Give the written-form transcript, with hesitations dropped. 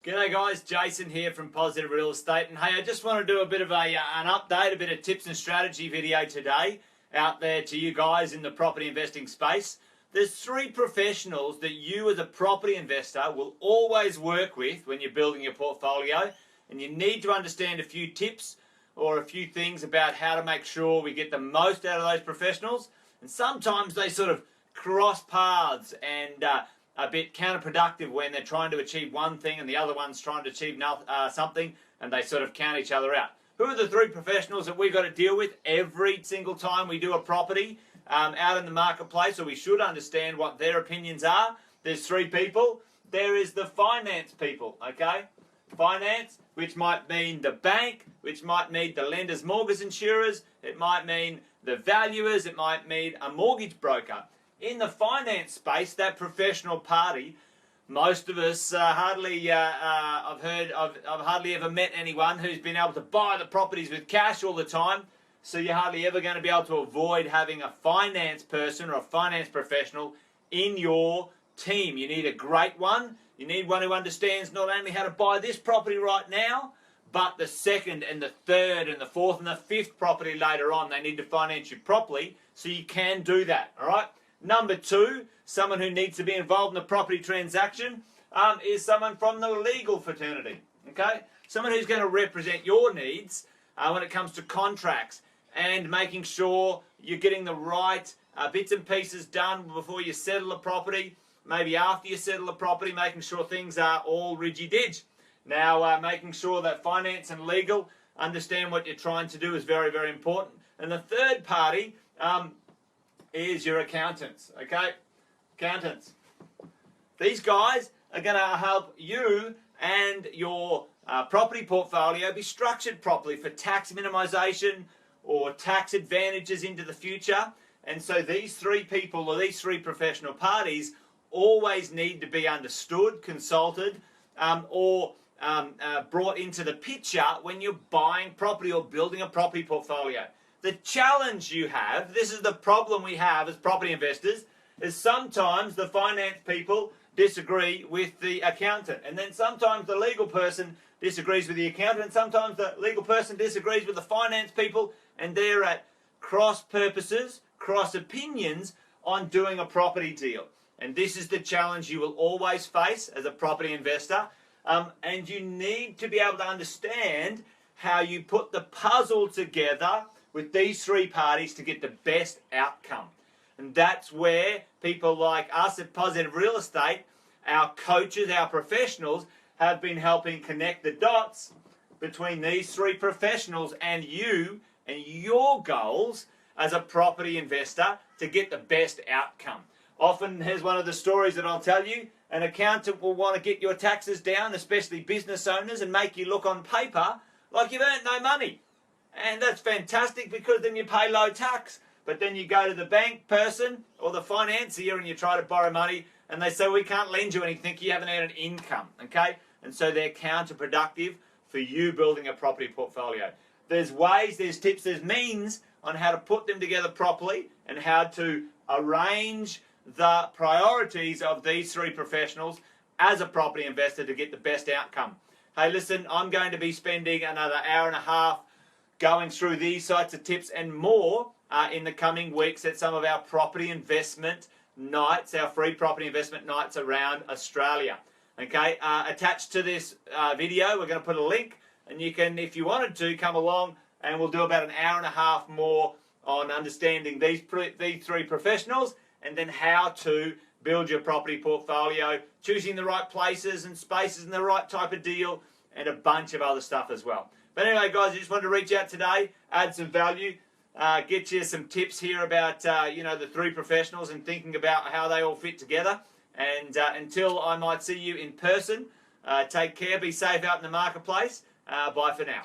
G'day guys, Jason here from Positive Real Estate, and hey, I just want to do a bit of an update, a bit of tips and strategy video today out there to you guys in the property investing space. There's three professionals that you as a property investor will always work with when you're building your portfolio, and you need to understand a few tips or a few things about how to make sure we get the most out of those professionals. And sometimes they sort of cross paths and a bit counterproductive when they're trying to achieve one thing and the other one's trying to achieve something, and they sort of count each other out. Who are the three professionals that we've got to deal with every single time we do a property out in the marketplace, or we should understand what their opinions are? There's three people. There is the finance people, okay? Finance, which might mean the bank, which might mean the lenders, mortgage insurers, it might mean the valuers, it might mean a mortgage broker. In the finance space, that professional party, most of us I've hardly ever met anyone who's been able to buy the properties with cash all the time. So you're hardly ever going to be able to avoid having a finance person or a finance professional in your team. You need a great one. You need one who understands not only how to buy this property right now, but the second and the third and the fourth and the fifth property later on. They need to finance you properly so you can do that, all right? Number two, someone who needs to be involved in the property transaction is someone from the legal fraternity, okay? Someone who's going to represent your needs when it comes to contracts and making sure you're getting the right bits and pieces done before you settle a property, maybe after you settle a property, making sure things are all ridgy-dig. Now, making sure that finance and legal understand what you're trying to do is very, very important. And the third party is your accountants, okay? Accountants. These guys are going to help you and your property portfolio be structured properly for tax minimization or tax advantages into the future. And so these three people, or these three professional parties, always need to be understood, consulted, or brought into the picture when you're buying property or building a property portfolio. The challenge you have, this is the problem we have as property investors, is sometimes the finance people disagree with the accountant, and then sometimes the legal person disagrees with the accountant, and sometimes the legal person disagrees with the finance people, and they're at cross purposes, cross opinions on doing a property deal. And this is the challenge you will always face as a property investor, and you need to be able to understand how you put the puzzle together with these three parties to get the best outcome. And that's where people like us at Positive Real Estate, our coaches, our professionals, have been helping connect the dots between these three professionals and you and your goals as a property investor to get the best outcome. Often, here's one of the stories that I'll tell you, an accountant will want to get your taxes down, especially business owners, and make you look on paper like you've earned no money. And that's fantastic because then you pay low tax. But then you go to the bank person or the financier and you try to borrow money and they say, we can't lend you anything, you haven't earned an income, okay? And so they're counterproductive for you building a property portfolio. There's ways, there's tips, there's means on how to put them together properly and how to arrange the priorities of these three professionals as a property investor to get the best outcome. Hey, listen, I'm going to be spending another hour and a half going through these sorts of tips and more in the coming weeks at some of our property investment nights, our free property investment nights around Australia. Okay, attached to this video, we're going to put a link, and you can, if you wanted to, come along and we'll do about an hour and a half more on understanding these three professionals and then how to build your property portfolio, choosing the right places and spaces and the right type of deal, and a bunch of other stuff as well. But anyway, guys, I just wanted to reach out today, add some value, get you some tips here about, the three professionals and thinking about how they all fit together. And until I might see you in person, take care, be safe out in the marketplace. Bye for now.